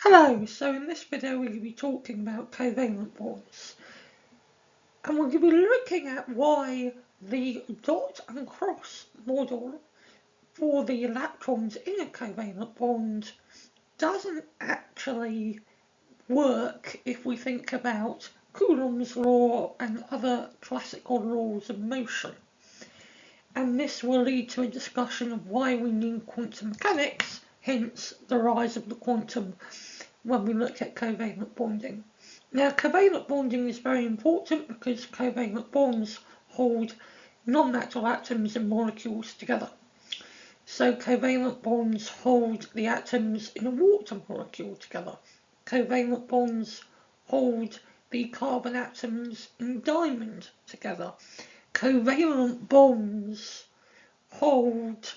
Hello, so in this video we're going to be talking about covalent bonds, and we're going to be looking at why the dot and cross model for the electrons in a covalent bond doesn't actually work if we think about Coulomb's law and other classical laws of motion. And this will lead to a discussion of why we need quantum mechanics, hence the rise of the quantum when we look at covalent bonding. Now, covalent bonding is very important because covalent bonds hold non-metal atoms and molecules together. So covalent bonds hold the atoms in a water molecule together. Covalent bonds hold the carbon atoms in diamond together. Covalent bonds hold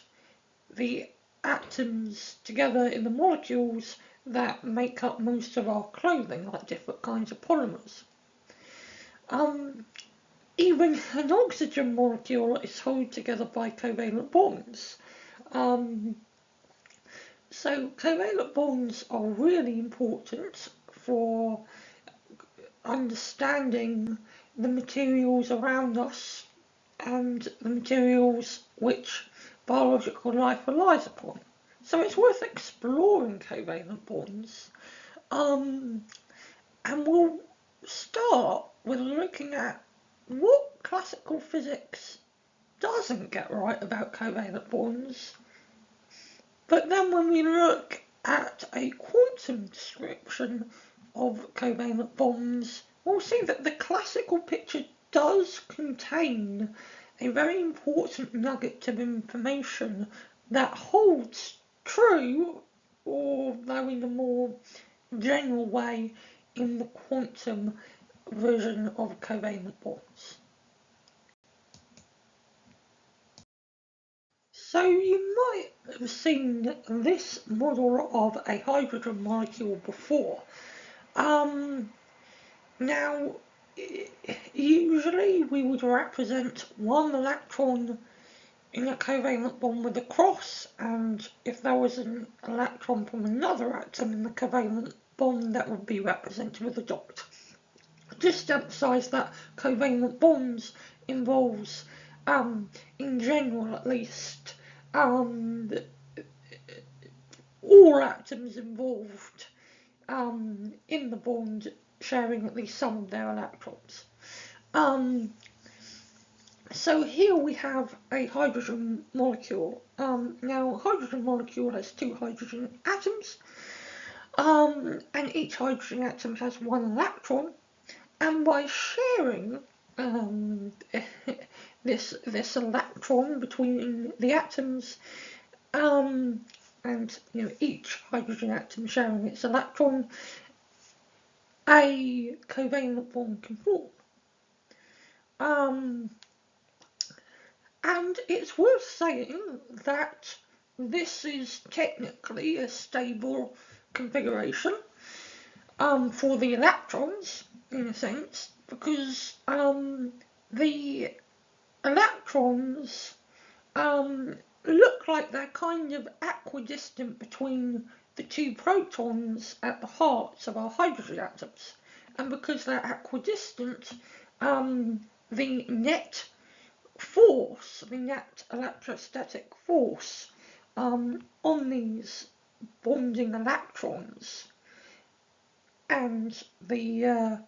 the atoms together in the molecules that make up most of our clothing, like different kinds of polymers. Even an oxygen molecule is held together by covalent bonds. So covalent bonds are really important for understanding the materials around us and the materials which biological life relies upon. So it's worth exploring covalent bonds. And we'll start with looking at what classical physics doesn't get right about covalent bonds. But then when we look at a quantum description of covalent bonds, we'll see that the classical picture does contain a very important nugget of information that holds true, although in a more general way, in the quantum version of covalent bonds. So you might have seen this model of a hydrogen molecule before. Now, usually we would represent one electron in a covalent bond with a cross, and if there was an electron from another atom in the covalent bond, that would be represented with a dot. Just to emphasise that covalent bonds involves, in general at least, all atoms involved in the bond sharing at least some of their electrons. So here we have a hydrogen molecule. Now, a hydrogen molecule has two hydrogen atoms, and each hydrogen atom has one electron, and by sharing this electron between the atoms, and each hydrogen atom sharing its electron, a covalent bond can form. And it's worth saying that this is technically a stable configuration for the electrons, in a sense, because the electrons look like they're kind of equidistant between the two protons at the hearts of our hydrogen atoms. And because they're equidistant, the net force, the net electrostatic force on these bonding electrons and the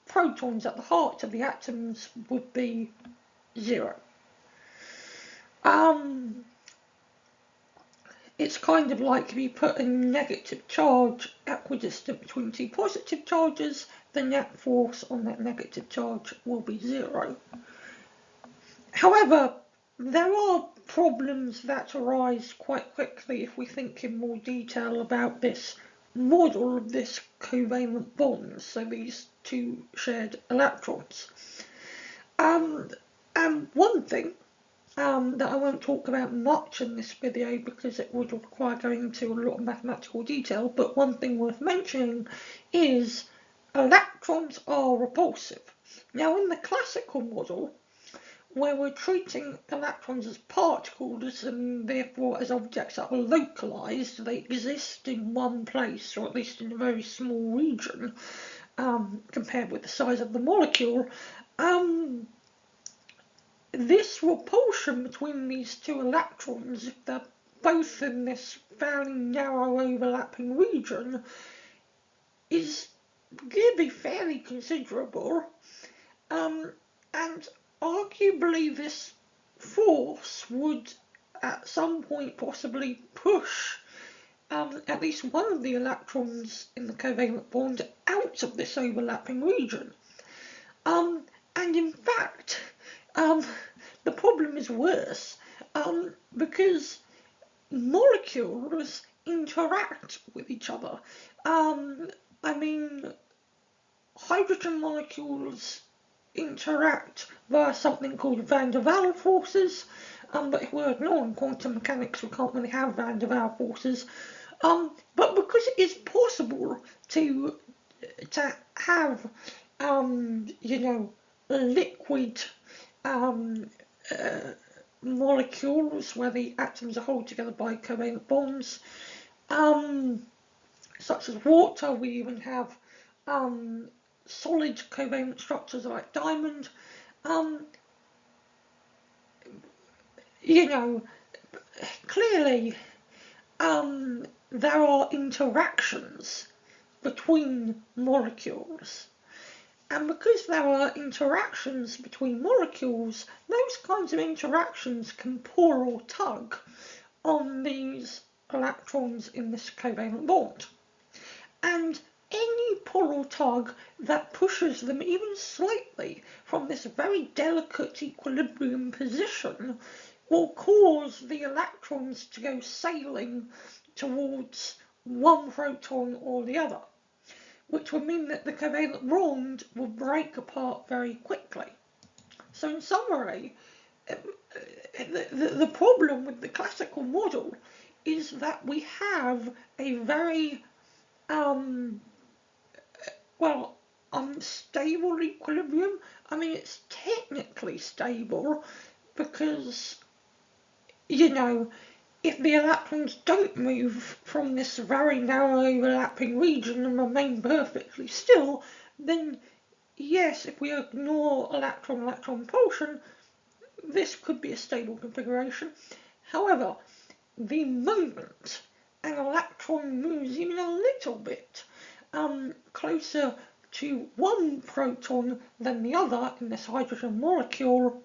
protons at the heart of the atoms would be 0. It's kind of like if you put a negative charge equidistant between two positive charges, the net force on that negative charge will be 0. However, there are problems that arise quite quickly if we think in more detail about this model of this covalent bond, so these two shared electrons. And one thing that I won't talk about much in this video because it would require going into a lot of mathematical detail, but one thing worth mentioning is electrons are repulsive. Now, in the classical model, where we're treating electrons as particles and therefore as objects that are localised. They exist in one place, or at least in a very small region, compared with the size of the molecule. This repulsion between these two electrons, if they're both in this fairly narrow overlapping region, is going to be fairly considerable, and arguably this force would at some point possibly push at least one of the electrons in the covalent bond out of this overlapping region. And in fact, the problem is worse, because molecules interact with each other. I mean, hydrogen molecules interact via something called van der Waals forces, but if we're ignoring quantum mechanics, we can't really have van der Waals forces. But because it is possible to have, liquid molecules where the atoms are held together by covalent bonds, such as water. We even have solid covalent structures like diamond. Clearly, there are interactions between molecules. And because there are interactions between molecules, those kinds of interactions can pull or tug on these electrons in this covalent bond. And any pull or tug that pushes them even slightly from this very delicate equilibrium position will cause the electrons to go sailing towards one proton or the other, which would mean that the covalent bond will break apart very quickly. So in summary, the problem with the classical model is that we have a very unstable equilibrium. I mean, it's technically stable because, if the electrons don't move from this very narrow overlapping region and remain perfectly still, then yes, if we ignore electron-electron repulsion, this could be a stable configuration. However, the moment an electron moves even a little bit closer to one proton than the other in this hydrogen molecule,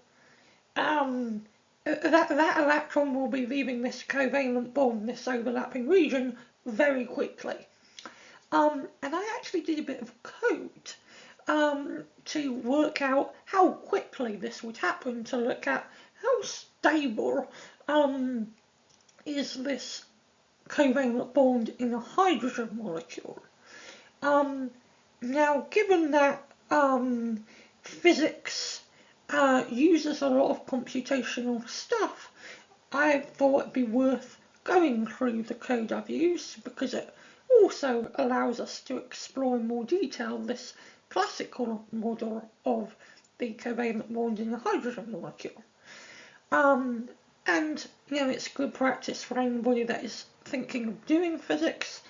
that electron will be leaving this covalent bond, this overlapping region, very quickly. And I actually did a bit of code to work out how quickly this would happen, to look at how stable is this covalent bond in a hydrogen molecule. Now, given that physics uses a lot of computational stuff, I thought it'd be worth going through the code I've used, because it also allows us to explore in more detail this classical model of the covalent bond in a hydrogen molecule. And it's good practice for anybody that is thinking of doing physics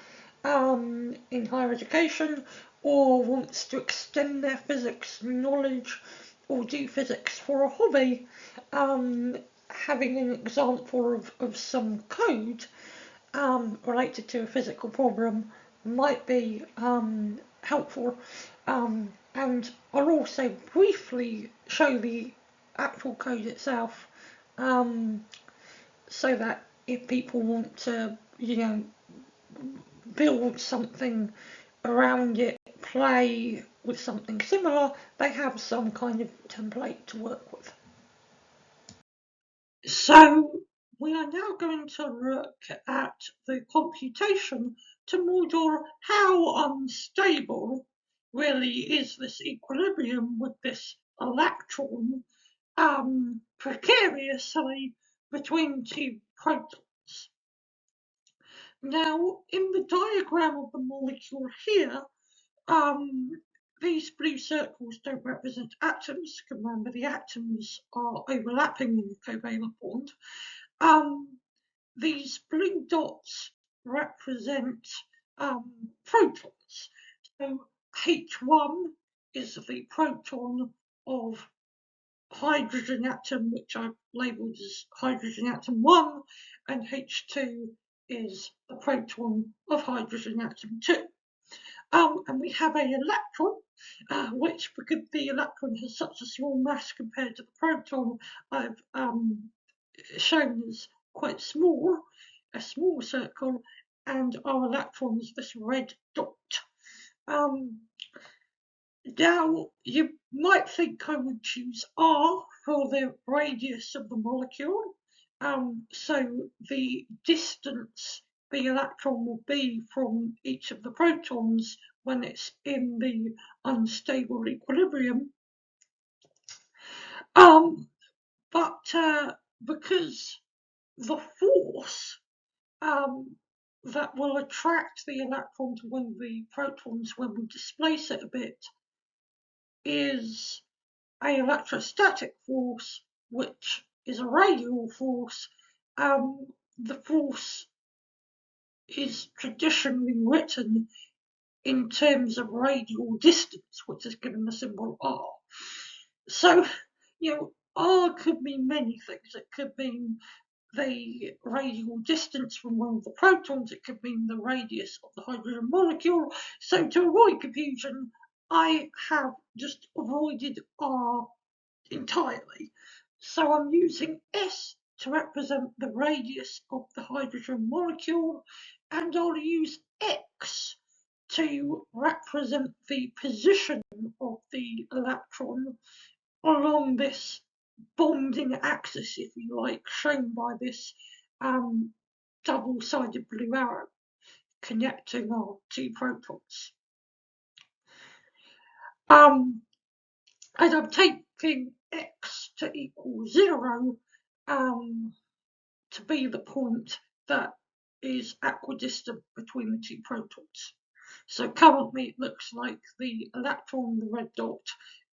in higher education, or wants to extend their physics knowledge or do physics for a hobby. Having an example of some code related to a physical problem might be helpful. And I'll also briefly show the actual code itself, so that if people want to, build something around it, play with something similar, they have some kind of template to work with. So we are now going to look at the computation to model how unstable really is this equilibrium with this electron precariously between two protons. Now, in the diagram of the molecule here, these blue circles don't represent atoms. Remember, the atoms are overlapping in the covalent bond. These blue dots represent protons. So H1 is the proton of hydrogen atom, which I've labelled as hydrogen atom 1, and H2 is the proton of hydrogen atom 2. And we have an electron, which, because the electron has such a small mass compared to the proton, I've shown as quite small, a small circle, and our electron is this red dot. Now, you might think I would choose R for the radius of the molecule. So the distance the electron will be from each of the protons when it's in the unstable equilibrium. But because the force that will attract the electron to one of the protons when we displace it a bit is an electrostatic force, which is a radial force. The force is traditionally written in terms of radial distance, which is given the symbol R. So, R could mean many things. It could mean the radial distance from one of the protons, it could mean the radius of the hydrogen molecule. So to avoid confusion, I have just avoided R entirely. So I'm using S to represent the radius of the hydrogen molecule, and I'll use X to represent the position of the electron along this bonding axis, if you like, shown by this double-sided blue arrow connecting our two protons. And I'm taking X to equal 0 to be the point that is equidistant between the two protons. So currently it looks like the electron, the red dot,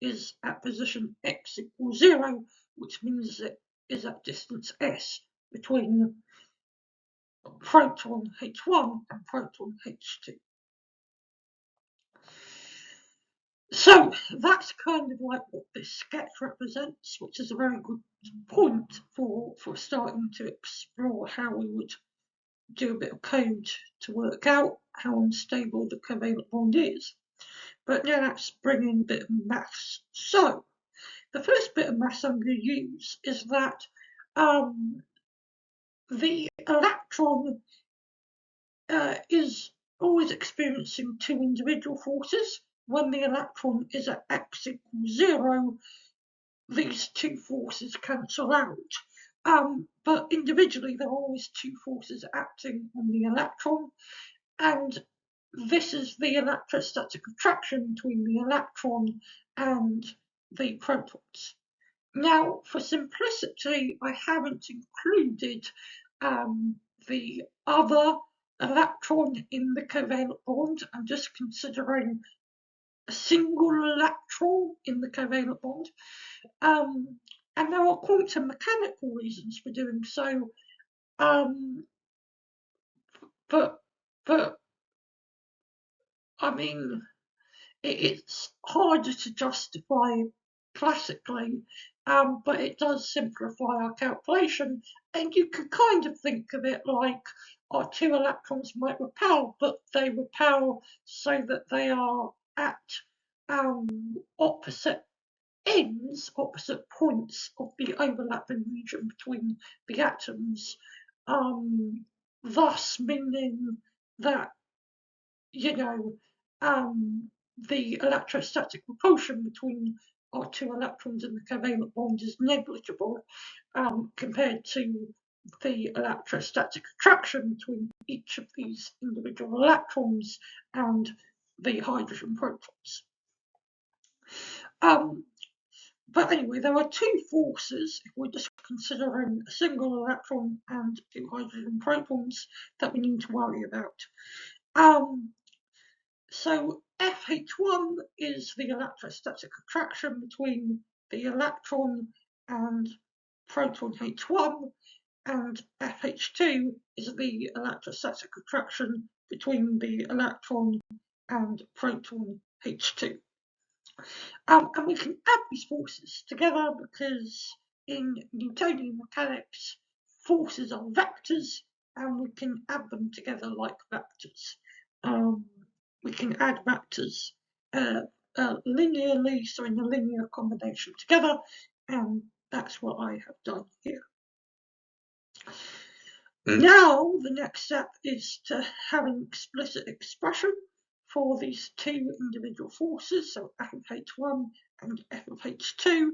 is at position X equals 0, which means it is at distance S between proton H1 and proton H2. So that's kind of like what this sketch represents, which is a very good point for starting to explore how we would do a bit of code to work out how unstable the covalent bond is. But now let's bring in a bit of maths. So the first bit of maths I'm going to use is that the electron is always experiencing two individual forces. When the electron is at X equals 0, these two forces cancel out. But individually, there are always two forces acting on the electron, and this is the electrostatic attraction between the electron and the protons. Now, for simplicity, I haven't included the other electron in the covalent bond. I'm just considering a single electron in the covalent bond. And there are quantum mechanical reasons for doing so. But I mean, it's harder to justify classically, but it does simplify our calculation. And you could kind of think of it like our two electrons might repel, but they repel so that they are at opposite ends, opposite points of the overlapping region between the atoms, thus meaning that, the electrostatic repulsion between our two electrons in the covalent bond is negligible compared to the electrostatic attraction between each of these individual electrons and the hydrogen protons. But anyway, there are two forces, if we're just considering a single electron and two hydrogen protons, that we need to worry about. So F FH1 is the electrostatic attraction between the electron and proton H1, and FH2 is the electrostatic attraction between the electron and proton H2. And we can add these forces together because in Newtonian mechanics, forces are vectors, and we can add them together like vectors. We can add vectors linearly, so in a linear combination together, and that's what I have done here. Now the next step is to have an explicit expression for these two individual forces, so F of H1 and F of H2,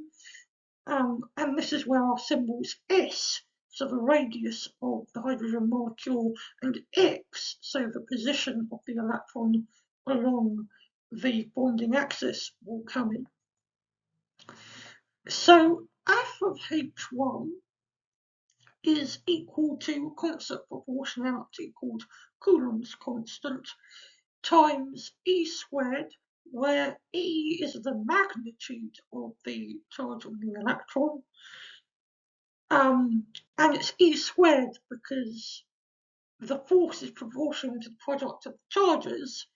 and this is where our symbols S, so the radius of the hydrogen molecule, and X, so the position of the electron along the bonding axis, will come in. So F of H1 is equal to a constant proportionality called Coulomb's constant times E squared, where E is the magnitude of the charge on the electron, and it's E squared because the force is proportional to the product of the charges,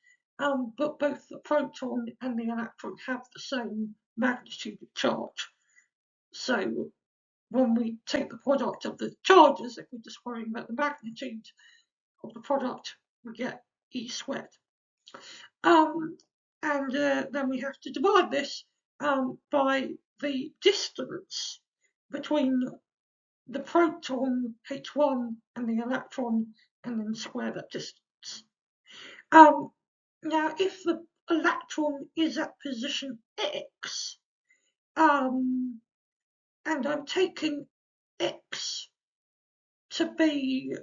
but both the proton and the electron have the same magnitude of charge. So when we take the product of the charges, if we're just worrying about the magnitude of the product, we get E squared. And then we have to divide this by the distance between the proton H1 and the electron, and then square that distance. Now, if the electron is at position X, and I'm taking X to be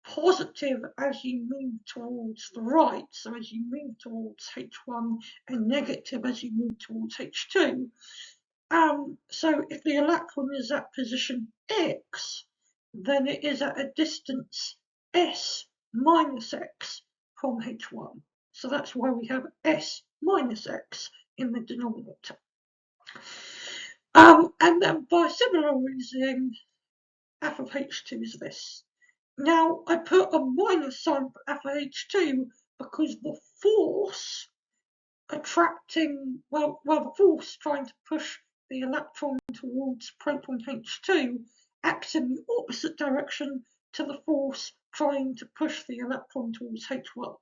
positive as you move towards the right, so as you move towards H1, and negative as you move towards H2. So if the electron is at position X, then it is at a distance S minus X from H1. So that's why we have S minus X in the denominator. And then by similar reasoning, F of H2 is this. Now, I put a minus sign for F of H2 because the force attracting, the force trying to push the electron towards proton H2 acts in the opposite direction to the force trying to push the electron towards H1.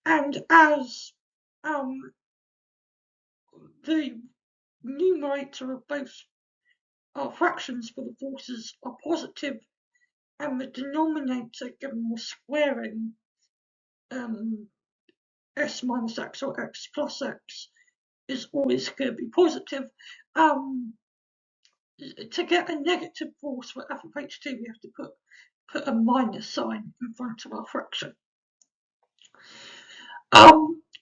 And as the numerator of both our fractions for the forces are positive, and the denominator, given the squaring, S minus X or X plus X, is always going to be positive. To get a negative force for F of H2, we have to put a minus sign in front of our fraction.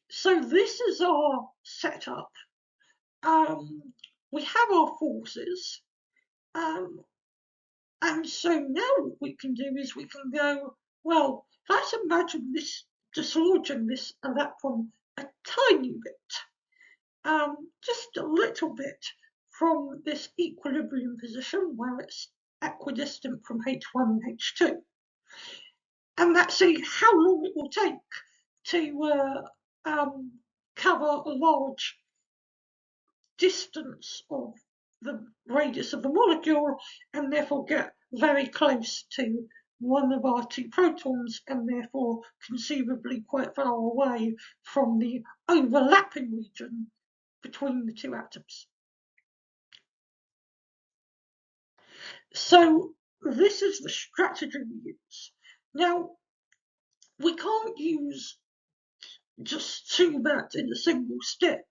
So this is our setup. We have our forces, and so now what we can do is we can go, well, let's imagine this dislodging this electron a tiny bit, just a little bit from this equilibrium position where it's equidistant from H1 and H2. And let's see how long it will take to cover a large distance of the radius of the molecule, and therefore get very close to one of our two protons, and therefore conceivably quite far away from the overlapping region between the two atoms. So this is the strategy we use. Now, we can't use just do that in a single step,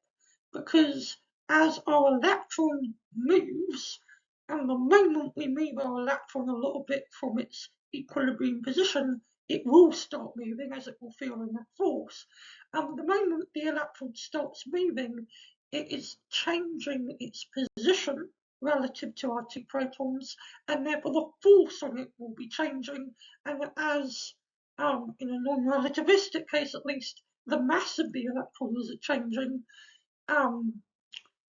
because as our electron moves, and the moment we move our electron a little bit from its equilibrium position, it will start moving as it will feel in that force. And the moment the electron starts moving, it is changing its position relative to our two protons, and therefore the force on it will be changing. And as in a non-relativistic case at least, the mass of the electrons are changing,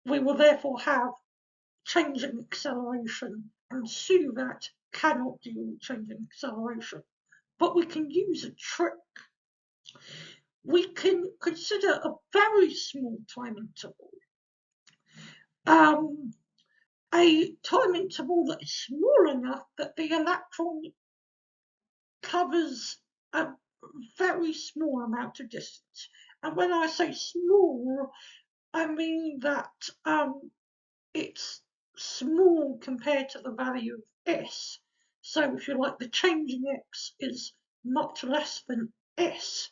we will therefore have changing acceleration, and SUVAT cannot deal with changing acceleration. But we can use a trick. We can consider a very small time interval, a time interval that is small enough that the electron covers a very small amount of distance. And when I say small, I mean that it's small compared to the value of S. So if you like, the change in X is much less than S.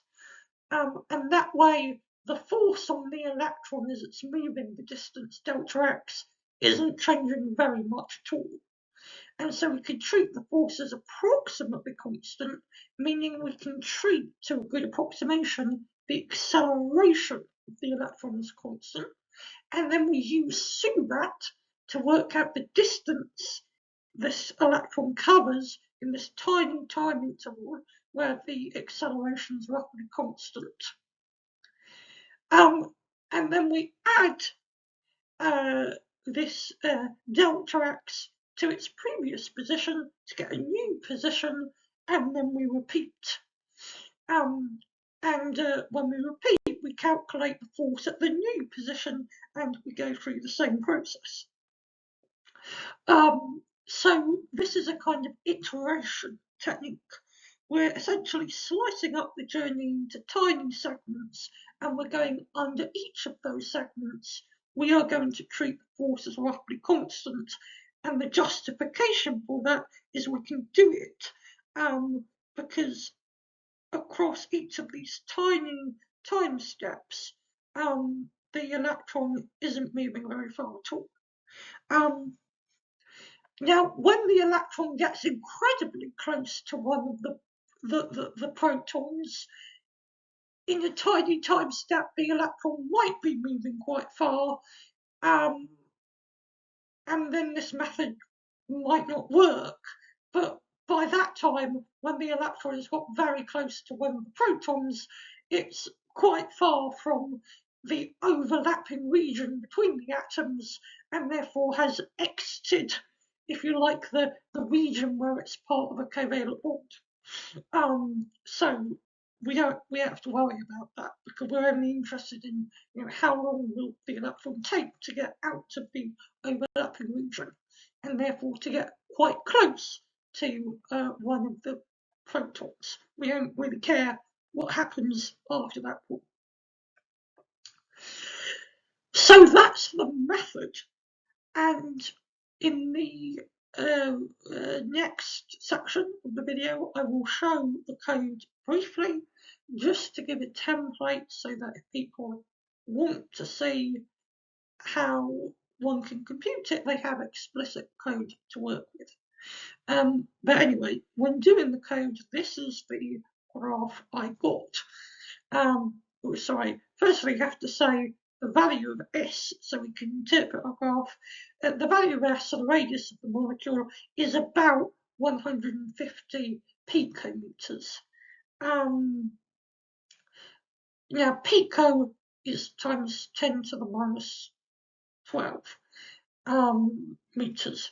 And that way, the force on the electron as it's moving the distance delta X isn't changing very much at all. And so we can treat the force as approximately constant, meaning we can treat, to a good approximation, the acceleration of the electron as constant. And then we use SUVAT to work out the distance this electron covers in this tiny time interval where the acceleration is roughly constant. And then we add this delta X to its previous position to get a new position, and then we repeat. And when we repeat, we calculate the force at the new position, and we go through the same process. So this is a kind of iteration technique. We're essentially slicing up the journey into tiny segments, and we're going under each of those segments. We are going to treat the force as roughly constant, and the justification for that is we can do it because across each of these tiny time steps, the electron isn't moving very far at all. Now, when the electron gets incredibly close to one of the protons, in a tiny time step, the electron might be moving quite far, and then this method might not work. But by that time, when the electron has got very close to one of the protons, it's quite far from the overlapping region between the atoms, and therefore has exited, if you like, the region where it's part of a covalent bond. So we don't have to worry about that, because we're only interested in, how long will the electron take to get out of the overlapping region, and therefore to get quite close to one of the protons. We don't really care what happens after that point. So that's the method, and in the next section of the video, I will show the code briefly, just to give a template so that if people want to see how one can compute it, they have explicit code to work with. But anyway, when doing the code, this is the graph I got. Sorry, firstly you have to say the value of S so we can interpret our graph. The value of S, so the radius of the molecule, is about 150 picometers. Now pico is times 10 to the minus 12 meters.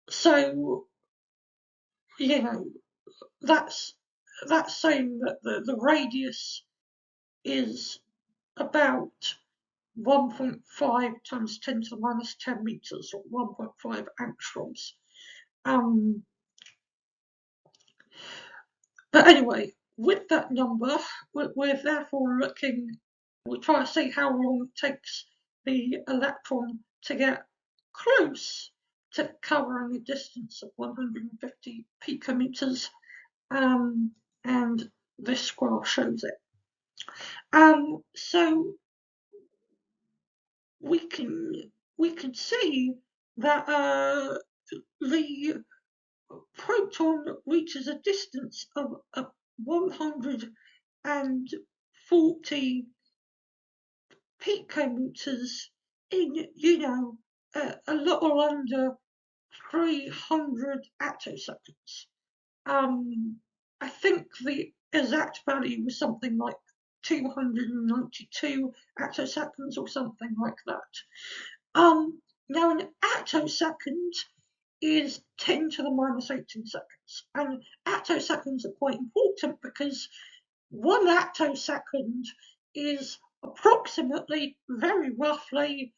So that's saying that the radius is about 1.5 times 10 to the minus 10 meters, or 1.5 angstroms. But anyway, with that number, we're therefore we're trying to see how long it takes the electron to get close to covering a distance of 150 picometers, and this graph shows it. So we can see that the proton reaches a distance of 140 picometers in a little under 300 attoseconds. I think the exact value was something like 292 attoseconds or something like that. Now an attosecond is 10 to the minus 18 seconds, and attoseconds are quite important because 1 attosecond is approximately, very roughly,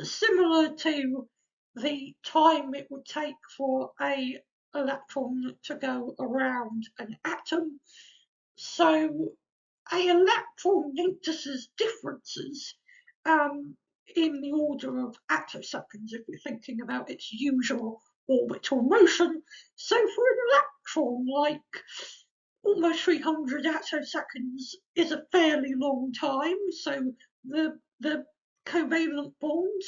similar to the time it would take for a electron to go around an atom. So a electron notices differences in the order of attoseconds if we're thinking about its usual orbital motion. So for an electron, like almost 300 attoseconds is a fairly long time. So the covalent bond,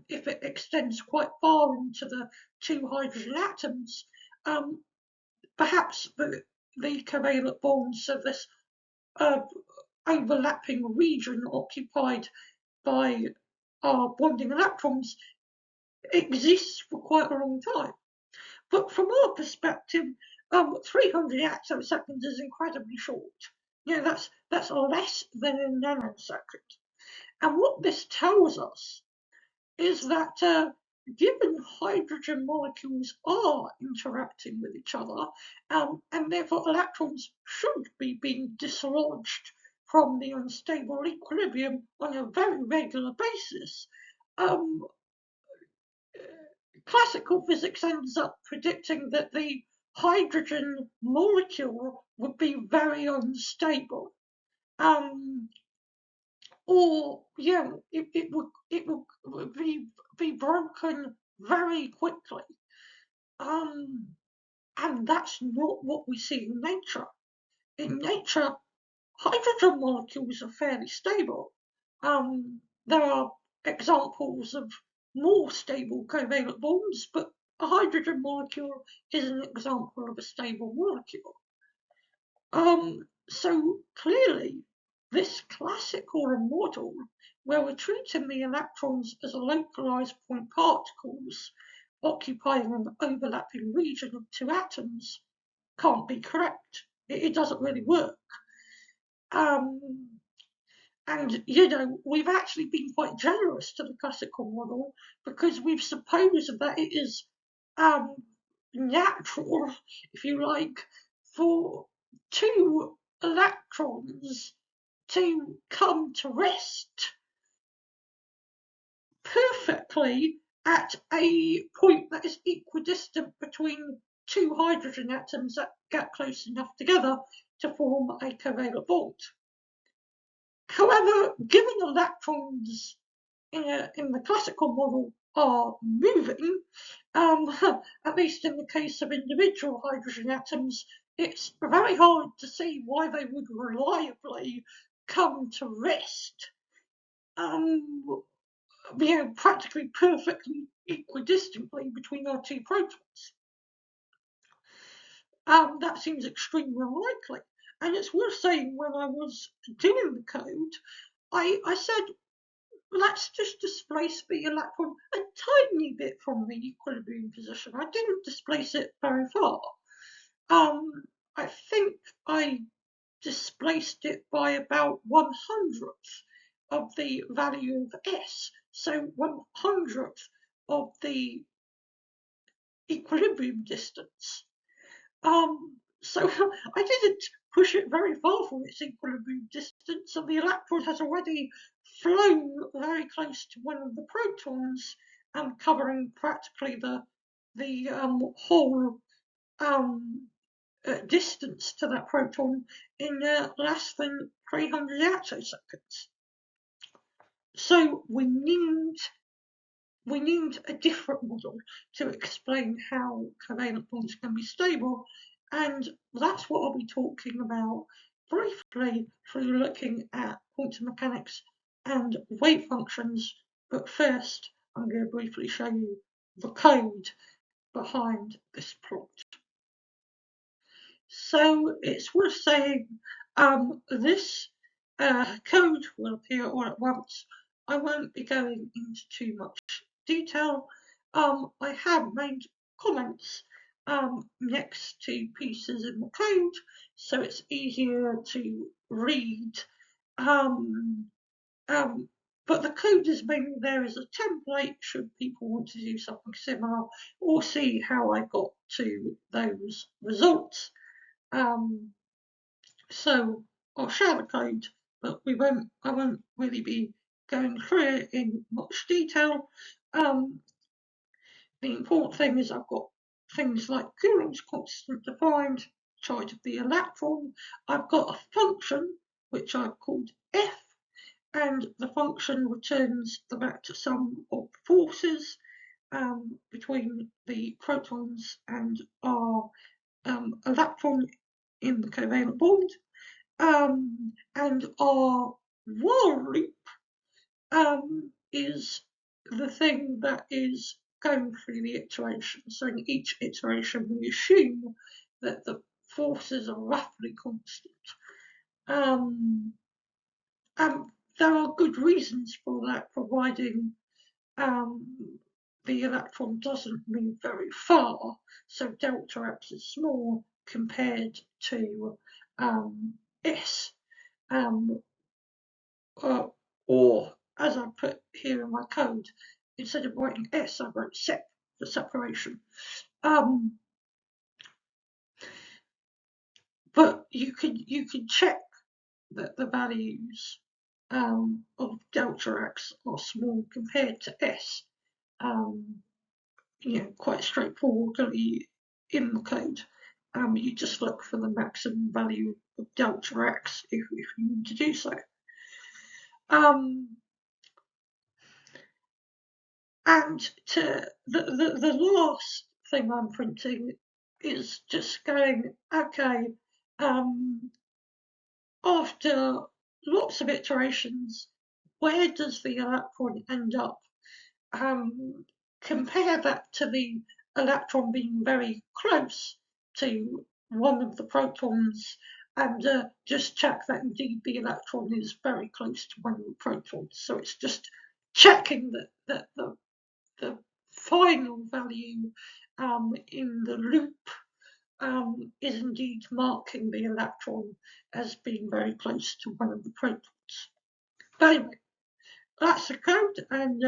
if it extends quite far into the 2 hydrogen atoms, perhaps the covalent bonds of this overlapping region occupied by our bonding electrons exists for quite a long time. But from our perspective, 300 attoseconds is incredibly short. That's less than a nanosecond. And what this tells us is that given hydrogen molecules are interacting with each other, and therefore electrons should be being dislodged from the unstable equilibrium on a very regular basis, classical physics ends up predicting that the hydrogen molecule would be very unstable. Or it would be broken very quickly. And that's not what we see in nature. In nature, hydrogen molecules are fairly stable. There are examples of more stable covalent bonds, but a hydrogen molecule is an example of a stable molecule. So clearly, this classical model, where we're treating the electrons as localized point particles occupying an overlapping region of 2 atoms, can't be correct. It doesn't really work. And we've actually been quite generous to the classical model because we've supposed that it is natural, if you like, for 2 electrons to come to rest perfectly at a point that is equidistant between 2 hydrogen atoms that get close enough together to form a covalent bond. However, given electrons in the classical model are moving, at least in the case of individual hydrogen atoms, it's very hard to see why they would reliably come to rest, practically perfectly equidistantly between our 2 protons. That seems extremely unlikely. And it's worth saying, when I was doing the code, I said, let's just displace the electron a tiny bit from the equilibrium position. I didn't displace it very far. I think I displaced it by about 1/100th of the value of S, so 1/100th of the equilibrium distance. So I didn't push it very far from its equilibrium distance, and the electron has already flown very close to one of the protons, covering practically the whole distance to that proton in less than 300 attoseconds. So we need a different model to explain how covalent bonds can be stable, and that's what I'll be talking about briefly through looking at quantum mechanics and wave functions. But first, I'm going to briefly show you the code behind this plot. So it's worth saying this code will appear all at once. I won't be going into too much detail. I have made comments next to pieces in the code, so it's easier to read. But the code is mainly there as a template should people want to do something similar or see how I got to those results. So I'll share the code, but I won't really be going through it in much detail. The important thing is I've got things like Coulomb's constant defined, charge of the electron. I've got a function which I've called F, and the function returns the vector sum of forces between the protons and our electron in the covalent bond. And our while loop is the thing that is going through the iteration. So in each iteration, we assume that the forces are roughly constant. And there are good reasons for that, providing the electron doesn't move very far, so delta X is small compared to S. Or, as I put here in my code, instead of writing S, I wrote sep for separation. But you can check that the values of delta X are small compared to S. Quite straightforwardly in the code. You just look for the maximum value of delta X if you need to do so. And to the last thing I'm printing is just going, okay, after lots of iterations, where does the electron end up? Compare that to the electron being very close to one of the protons, and just check that indeed the electron is very close to one of the protons. So it's just checking that the final value in the loop is indeed marking the electron as being very close to one of the protons. But anyway, that's the code, and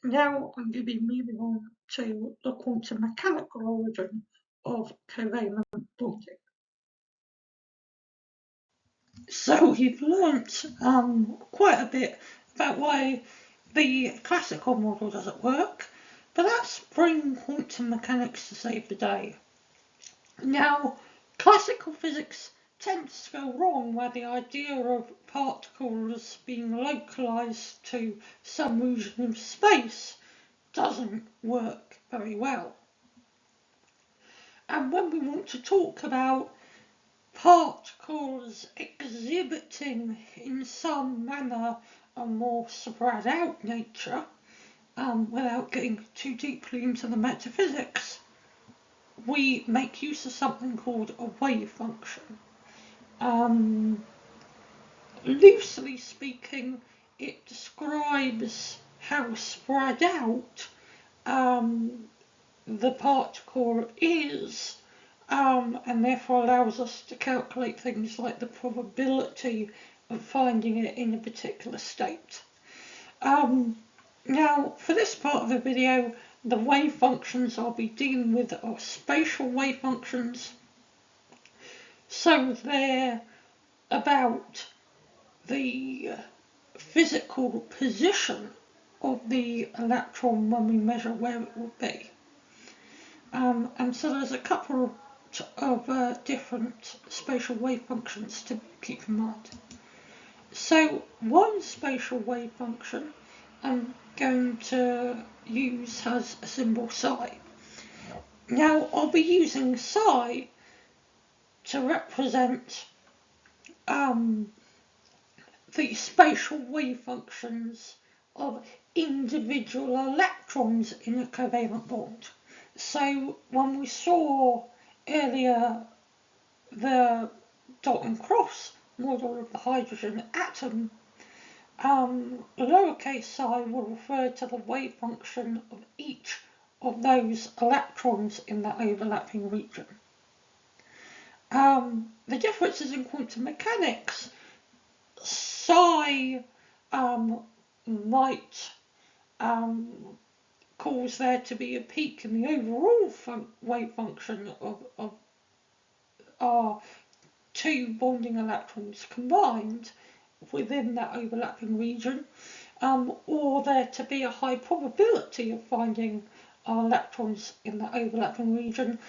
now I'm going to be moving on to the quantum mechanical origin of covalent bonding. So we've learnt quite a bit about why the classical model doesn't work, but let's bring quantum mechanics to save the day. Now, classical physics tends to go wrong where the idea of particles being localized to some region of space doesn't work very well. And when we want to talk about particles exhibiting in some manner a more spread out nature, without getting too deeply into the metaphysics, we make use of something called a wave function. Loosely speaking, it describes how spread out the particle is, and therefore allows us to calculate things like the probability of finding it in a particular state. Now, for this part of the video, the wave functions I'll be dealing with are spatial wave functions. So they're about the physical position of the electron when we measure where it will be. And so there's a couple of different spatial wave functions to keep in mind. So one spatial wave function I'm going to use has a symbol psi. Now I'll be using psi to represent the spatial wave functions of individual electrons in a covalent bond. So when we saw earlier the dot and cross model of the hydrogen atom, lowercase psi will refer to the wave function of each of those electrons in the overlapping region. The differences in quantum mechanics, psi might cause there to be a peak in the overall wave function of our two bonding electrons combined within that overlapping region, or there to be a high probability of finding our electrons in the overlapping region,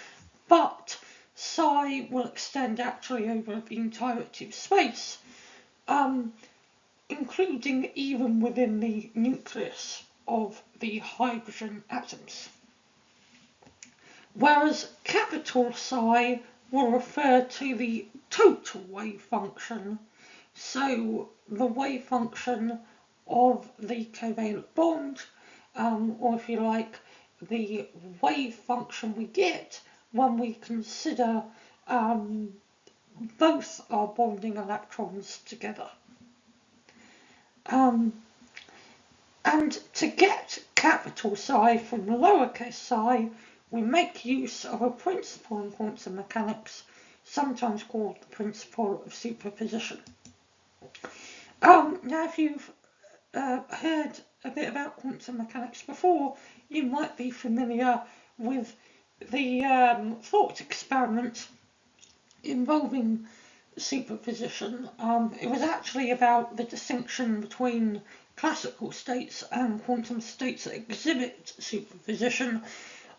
but psi will extend actually over the entirety of space, including even within the nucleus of the hydrogen atoms. Whereas capital Psi will refer to the total wave function, so the wave function of the covalent bond, or if you like, the wave function we get when we consider both our bonding electrons together. And to get capital Psi from lowercase psi, we make use of a principle in quantum mechanics, sometimes called the principle of superposition. Now, if you've heard a bit about quantum mechanics before, you might be familiar with the thought experiment involving superposition. It was actually about the distinction between classical states and quantum states that exhibit superposition.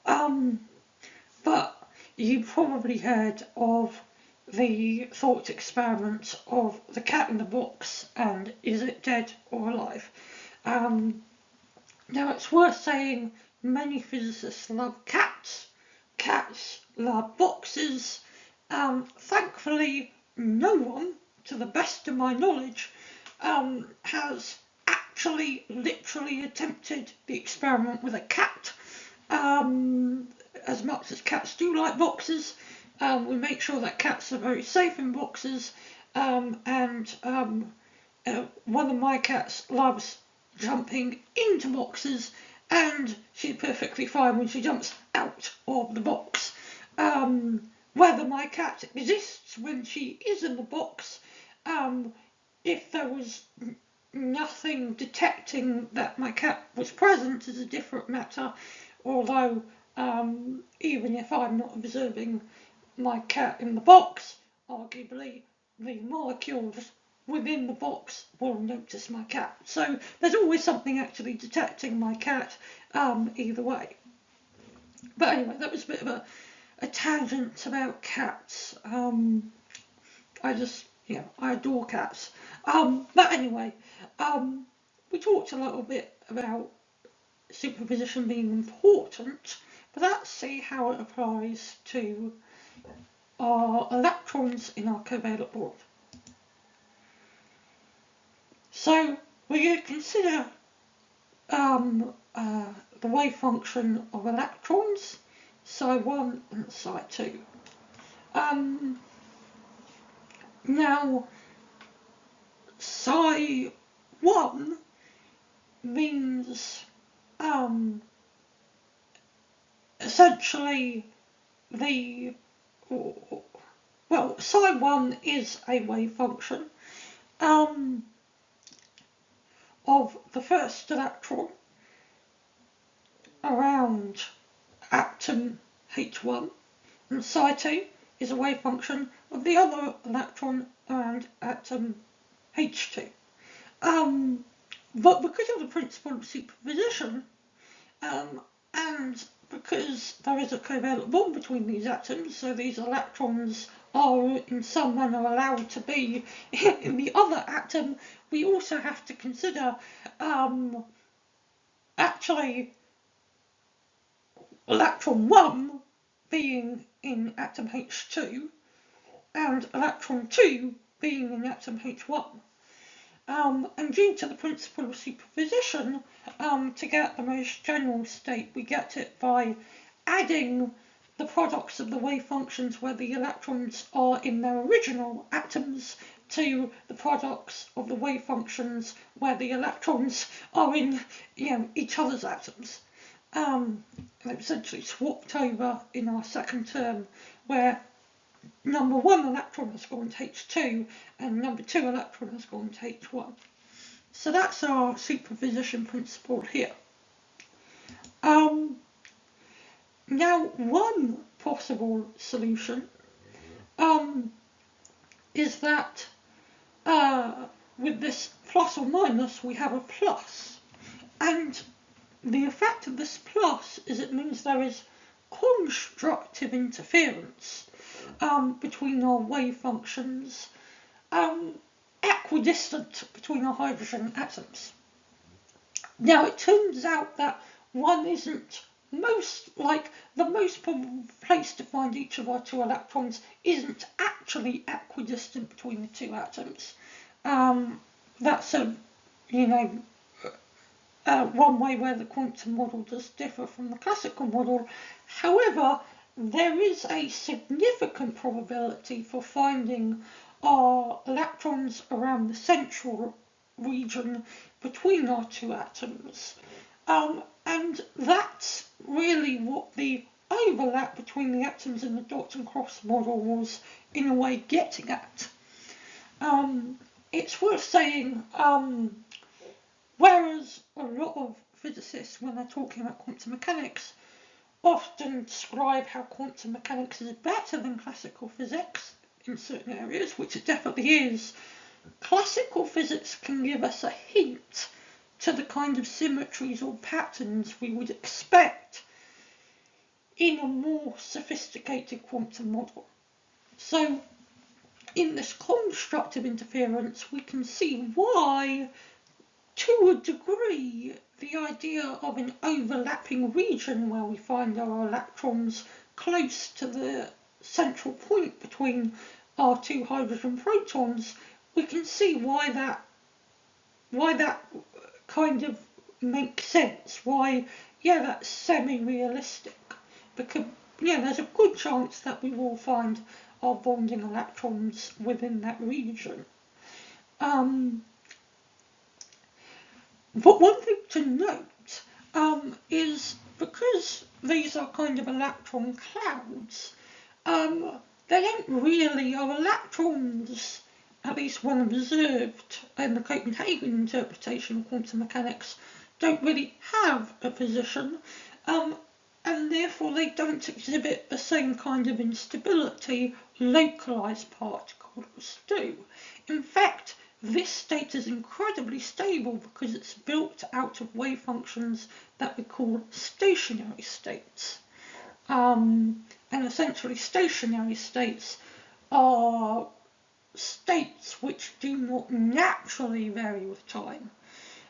But you probably heard of the thought experiment of the cat in the box and is it dead or alive? Now it's worth saying many physicists love cats. Cats love boxes. Thankfully, no one, to the best of my knowledge, has actually literally attempted the experiment with a cat. As much as cats do like boxes, we make sure that cats are very safe in boxes, and one of my cats loves jumping into boxes, and she's perfectly fine when she jumps out of the box. Whether my cat exists when she is in the box, if there was nothing detecting that my cat was present, is a different matter, although even if I'm not observing my cat in the box, arguably the molecules within the box will notice my cat. So there's always something actually detecting my cat either way. But anyway, that was a bit of a tangent about cats. I adore cats. But anyway, we talked a little bit about superposition being important, but let's see how it applies to our electrons in our covalent bond. So we're going to consider the wave function of electrons, psi1 and psi2. Now, psi1 means essentially psi1 is a wave function of the first electron around atom H1, and psi2 is a wave function of the other electron around atom H2. But because of the principle of superposition, and because there is a covalent bond between these atoms, so these electrons are in some manner allowed to be in the other atom, we also have to consider actually electron 1 being in atom H2 and electron 2 being in atom H1. And due to the principle of superposition, to get the most general state, we get it by adding the products of the wave functions where the electrons are in their original atoms to the products of the wave functions where the electrons are in each other's atoms. they've essentially swapped over in our second term, where number 1 electron has gone to H2 and number 2 electron has gone to H1. So that's our superposition principle here. Now, one possible solution is that with this plus or minus we have a plus, and the effect of this plus is it means there is constructive interference between our wave functions, equidistant between our hydrogen atoms. Now, it turns out that one isn't the most probable place to find each of our 2 electrons isn't actually equidistant between the 2 atoms. That's one way where the quantum model does differ from the classical model. However, there is a significant probability for finding our electrons around the central region between our 2 atoms. And that's really what the overlap between the atoms in the dot and cross model was, in a way, getting at. It's worth saying, whereas a lot of physicists, when they're talking about quantum mechanics, often describe how quantum mechanics is better than classical physics in certain areas, which it definitely is, classical physics can give us a hint to the kind of symmetries or patterns we would expect in a more sophisticated quantum model. So, in this constructive interference, we can see why, to a degree, the idea of an overlapping region where we find our electrons close to the central point between our 2 hydrogen protons, we can see why that kind of makes sense, why, that's semi-realistic, because, there's a good chance that we will find our bonding electrons within that region. But one thing to note is, because these are kind of electron clouds, they don't really, our electrons, at least when observed in the Copenhagen interpretation of quantum mechanics, don't really have a position, and therefore they don't exhibit the same kind of instability localized particles do. In fact, this state is incredibly stable because it's built out of wave functions that we call stationary states. And essentially stationary states are states which do not naturally vary with time.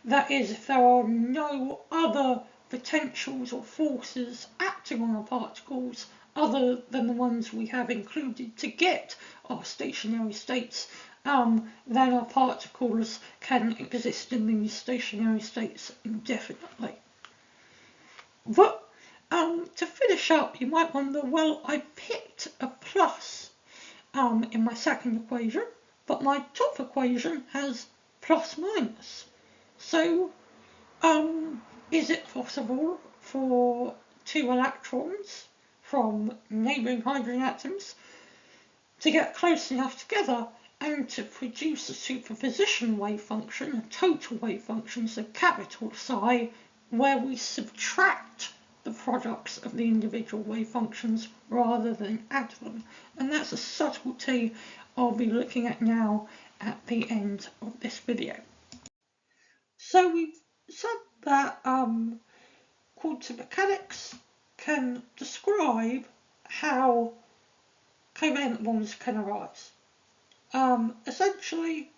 That is, if there are no other potentials or forces acting on the particles other than the ones we have included to get our stationary states, then our particles can exist in these stationary states indefinitely. But to finish up, you might wonder, well, I picked a plus in my second equation, but my top equation has plus minus. So, is it possible for 2 electrons from neighbouring hydrogen atoms to get close enough together and to produce a superposition wave function, a total wave function, so capital Psi, where we subtract the products of the individual wave functions rather than add them? And that's a subtlety I'll be looking at now at the end of this video. So we've said that quantum mechanics can describe how covalent bonds can arise. Essentially,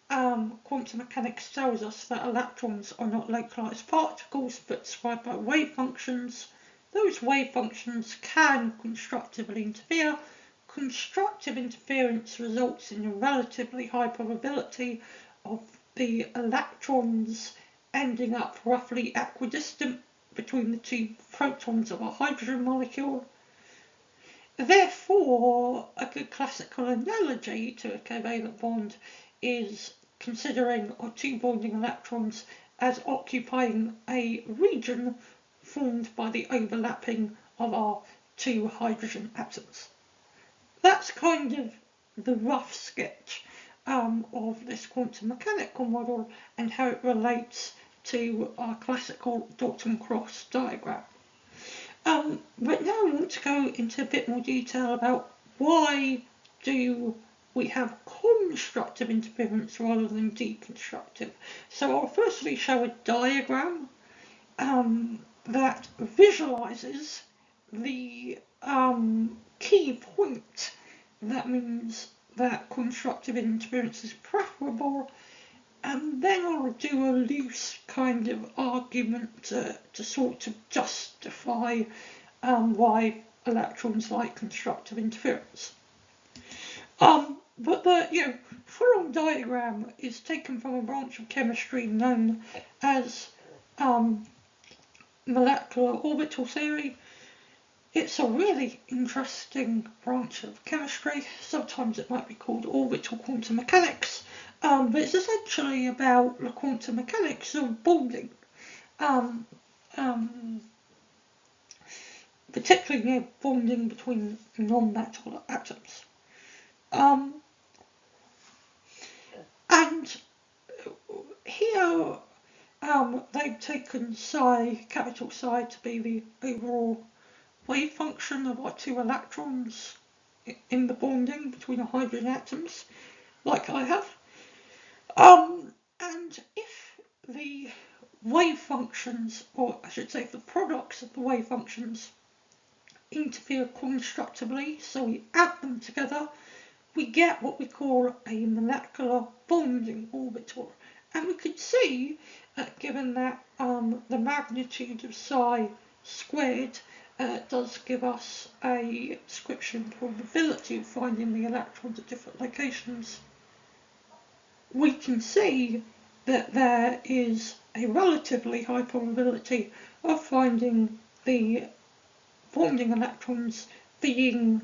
quantum mechanics tells us that electrons are not localized particles but described by wave functions. Those wave functions can constructively interfere. Constructive interference results in a relatively high probability of the electrons ending up roughly equidistant between the 2 protons of a hydrogen molecule. Therefore, a good classical analogy to a covalent bond is considering our 2 bonding electrons as occupying a region formed by the overlapping of our two hydrogen atoms. That's kind of the rough sketch of this quantum mechanical model and how it relates to our classical dot and cross diagram. But now I want to go into a bit more detail about why do we have constructive interference rather than deconstructive. So I'll firstly show a diagram that visualizes the key point that means that constructive interference is preferable, and then I'll do a loose kind of argument to sort of justify why electrons like constructive interference. But the full-on diagram is taken from a branch of chemistry known as molecular orbital theory. It's a really interesting branch of chemistry. Sometimes it might be called orbital quantum mechanics, but it's essentially about the quantum mechanics of bonding, particularly bonding between non-metal atoms. And here they've taken psi, capital Psi, to be the overall wave function of our two electrons in the bonding between the hydrogen atoms, like I have. And if the wave functions, or I should say the products of the wave functions, interfere constructively, so we add them together, we get what we call a molecular bonding orbital. And we could see, given that the magnitude of psi squared does give us a description probability of finding the electrons at different locations, we can see that there is a relatively high probability of finding the bonding electrons being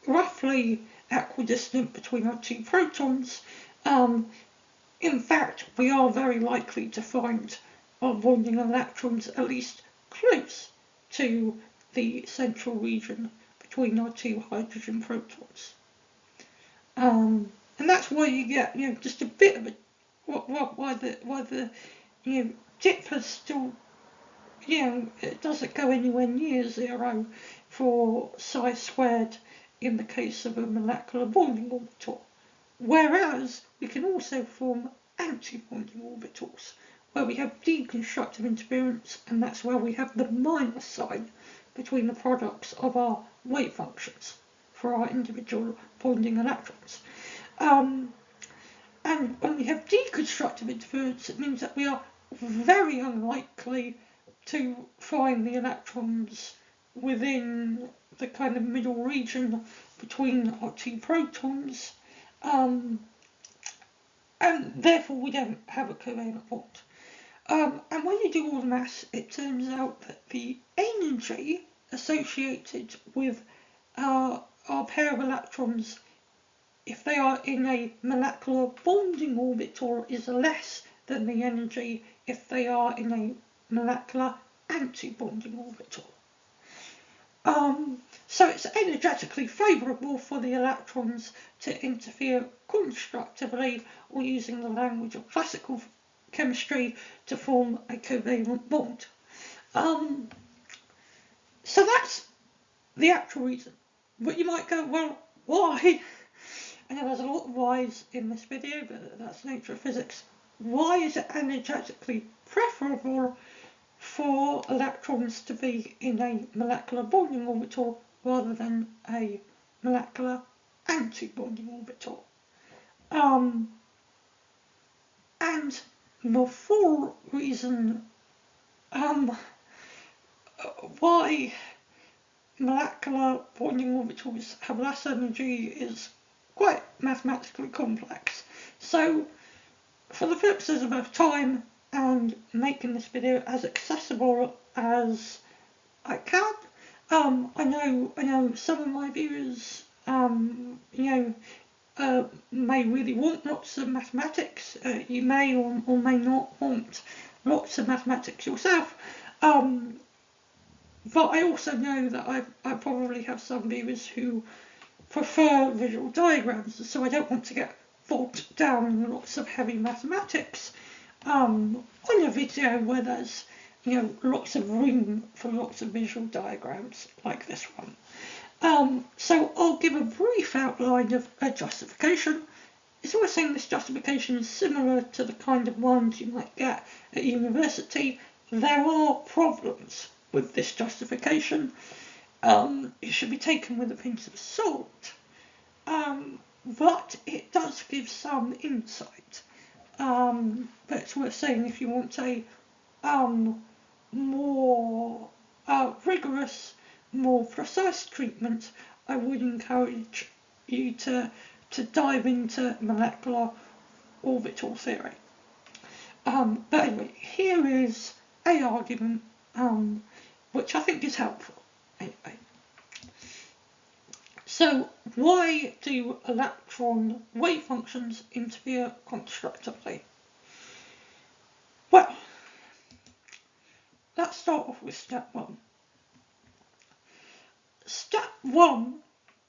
roughly equidistant between our two protons. In fact, we are very likely to find our bonding electrons at least close to the central region between our two hydrogen protons. And that's why you get, just a bit of a, why the dip is still, it doesn't go anywhere near zero for psi squared in the case of a molecular bonding orbital. Whereas we can also form anti-bonding orbitals, where we have deconstructive interference, and that's where we have the minus sign between the products of our wave functions for our individual bonding electrons. And when we have deconstructive interference, it means that we are very unlikely to find the electrons within the kind of middle region between our two protons, and therefore we don't have a covalent bond. And when you do all the maths, it turns out that the energy associated with our pair of electrons, if they are in a molecular bonding orbital, is less than the energy if they are in a molecular anti-bonding orbital. So it's energetically favourable for the electrons to interfere constructively, or using the language of classical chemistry, to form a covalent bond. So that's the actual reason. But you might go, well, why? And there's a lot of whys in this video, but that's the nature of physics. Why is it energetically preferable for electrons to be in a molecular bonding orbital rather than a molecular anti-bonding orbital? And the full reason why molecular bonding orbitals have less energy is quite mathematically complex. So, for the purposes of both time and making this video as accessible as I can, I know some of my viewers, may really want lots of mathematics. You may or may not want lots of mathematics yourself, but I also know that I probably have some viewers who prefer visual diagrams, so I don't want to get bogged down in lots of heavy mathematics on a video where there's lots of room for lots of visual diagrams like this one. So I'll give a brief outline of a justification. It's worth saying this justification is similar to the kind of ones you might get at university. There are problems with this justification. It should be taken with a pinch of salt, but it does give some insight. But it's worth saying if you want a more rigorous, more precise treatment, I would encourage you to dive into molecular orbital theory. But anyway, here is a argument which I think is helpful. Anyway, so why do electron wave functions interfere constructively? Well, let's start off with step one. Step one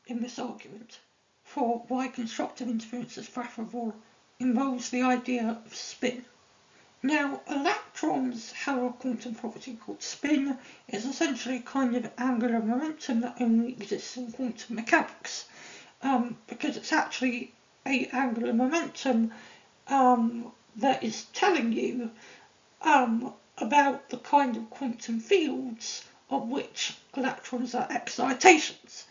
in this argument for why constructive interference is preferable involves the idea of spin. Now, electrons have a quantum property called spin. It's essentially a kind of angular momentum that only exists in quantum mechanics, because it's actually an angular momentum that is telling you about the kind of quantum fields of which electrons are excitations,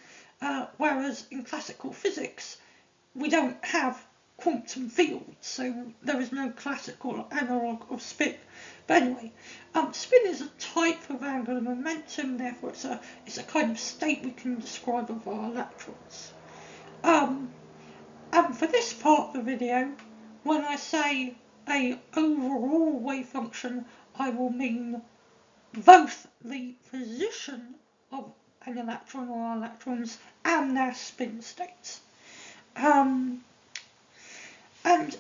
whereas in classical physics we don't have quantum fields, so there is no classical analogue of spin. But anyway, spin is a type of angular momentum, therefore it's a kind of state we can describe of our electrons. And for this part of the video, when I say a overall wave function, I will mean both the position of an electron or electrons and their spin states. And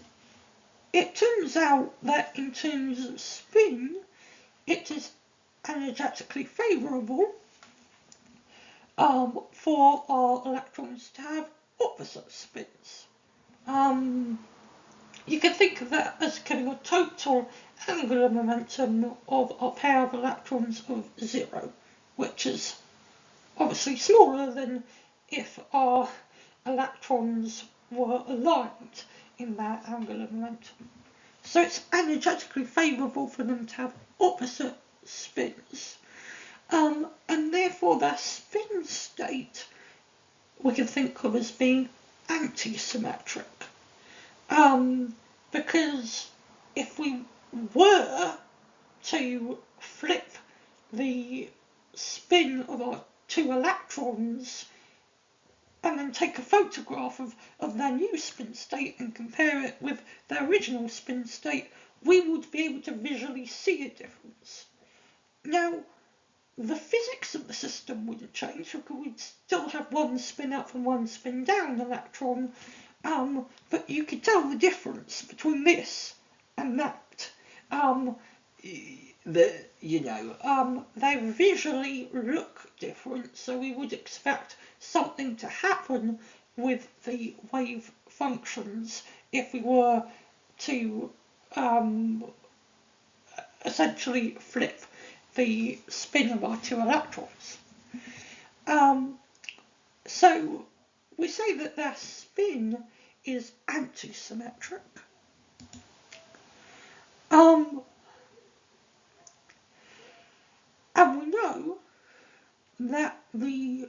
it turns out that in terms of spin, it is energetically favourable for our electrons to have opposite spins. You can think of that as giving a total angular momentum of a pair of electrons of 0, which is obviously smaller than if our electrons were aligned in their angular momentum. So it's energetically favourable for them to have opposite spins, and therefore their spin state we can think of as being anti-symmetric, because if we were to flip the spin of our two electrons and then take a photograph of their new spin state and compare it with their original spin state, we would be able to visually see a difference. Now, the physics of the system wouldn't change, because we'd still have one spin up and one spin down electron, but you could tell the difference between this and that. They visually look different, so we would expect something to happen with the wave functions if we were to essentially flip the spin of our two electrons. So we say that their spin is antisymmetric. And we know that the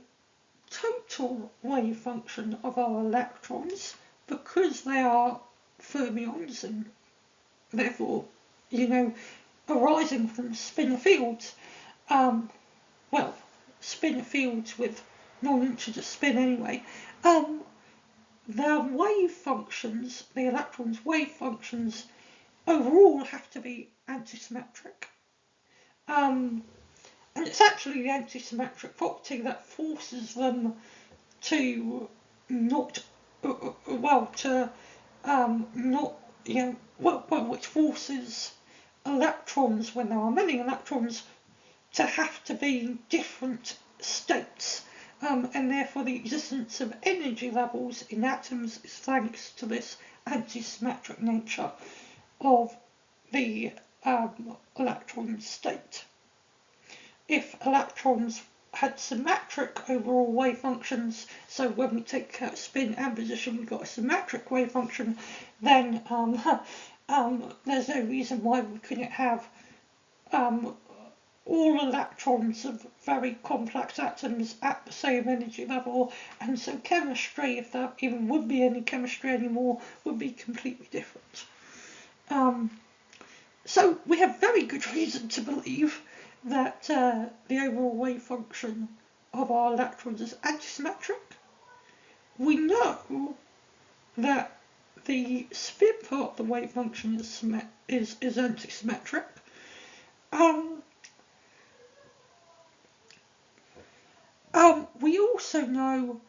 total wave function of our electrons, because they are fermions and therefore, arising from spinor fields, spinor fields with non-integer spin anyway, their wave functions, the electrons' wave functions, overall have to be antisymmetric. And it's actually the antisymmetric property that forces them to which forces electrons, when there are many electrons, to have to be in different states, and therefore the existence of energy levels in atoms is thanks to this antisymmetric nature of the electron state. If electrons had symmetric overall wave functions, so when we take spin and position we've got a symmetric wave function, then there's no reason why we couldn't have all electrons of very complex atoms at the same energy level, and so chemistry, if there even would be any chemistry anymore, would be completely different. So we have very good reason to believe that the overall wave function of our electrons is antisymmetric. We know that the spin part of the wave function is antisymmetric. We also know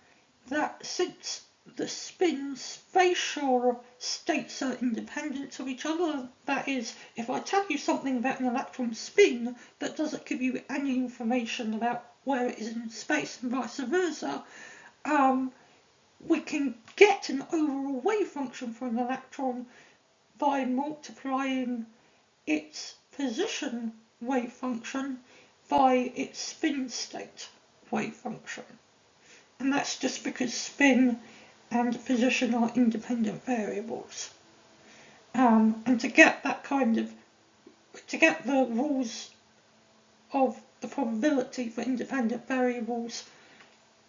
that since the spin spatial states are independent of each other, that is, if I tell you something about an electron spin, that doesn't give you any information about where it is in space and vice versa, we can get an overall wave function for an electron by multiplying its position wave function by its spin state wave function. And that's just because spin and position are independent variables. And to get the rules of the probability for independent variables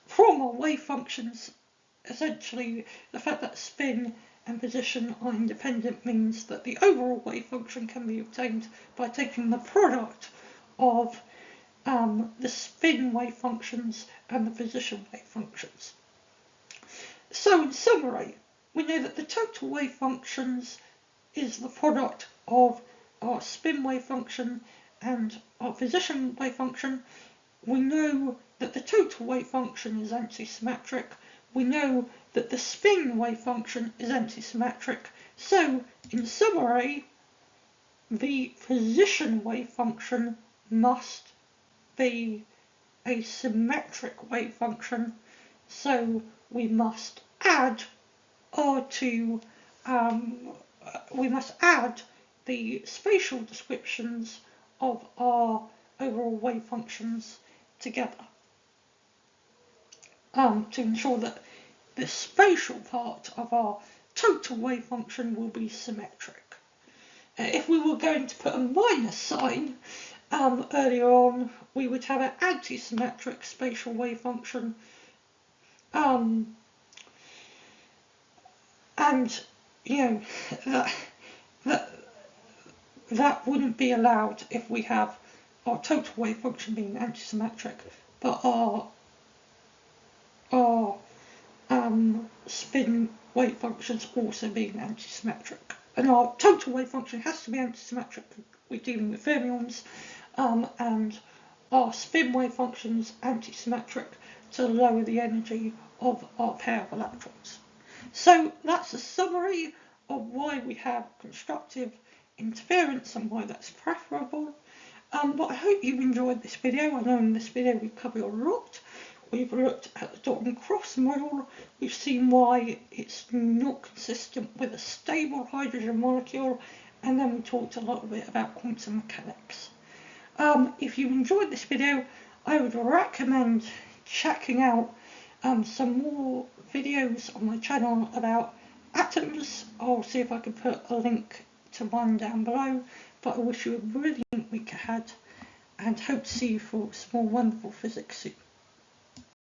from our wave functions, essentially the fact that spin and position are independent means that the overall wave function can be obtained by taking the product of the spin wave functions and the position wave functions. So in summary, we know that the total wave functions is the product of our spin wave function and our position wave function. We know that the total wave function is antisymmetric. We know that the spin wave function is antisymmetric. So in summary, the position wave function must be a symmetric wave function, so we must add the spatial descriptions of our overall wave functions together to ensure that the spatial part of our total wave function will be symmetric. If we were going to put a minus sign earlier on, we would have an antisymmetric spatial wave function, and you know that wouldn't be allowed if we have our total wave function being antisymmetric, but our spin wave functions also being antisymmetric. And our total wave function has to be antisymmetric. We're dealing with fermions, and our spin wave function is antisymmetric to lower the energy of our pair of electrons. So that's a summary of why we have constructive interference and why that's preferable. But I hope you've enjoyed this video. I know in this video we've covered a lot. We've looked at the dot and cross model. We've seen why it's not consistent with a stable hydrogen molecule, and then we talked a little bit about quantum mechanics. If you enjoyed this video, I would recommend checking out some more videos on my channel about atoms. I'll see if I can put a link to one down below. But I wish you a brilliant week ahead, and hope to see you for some more wonderful physics soon.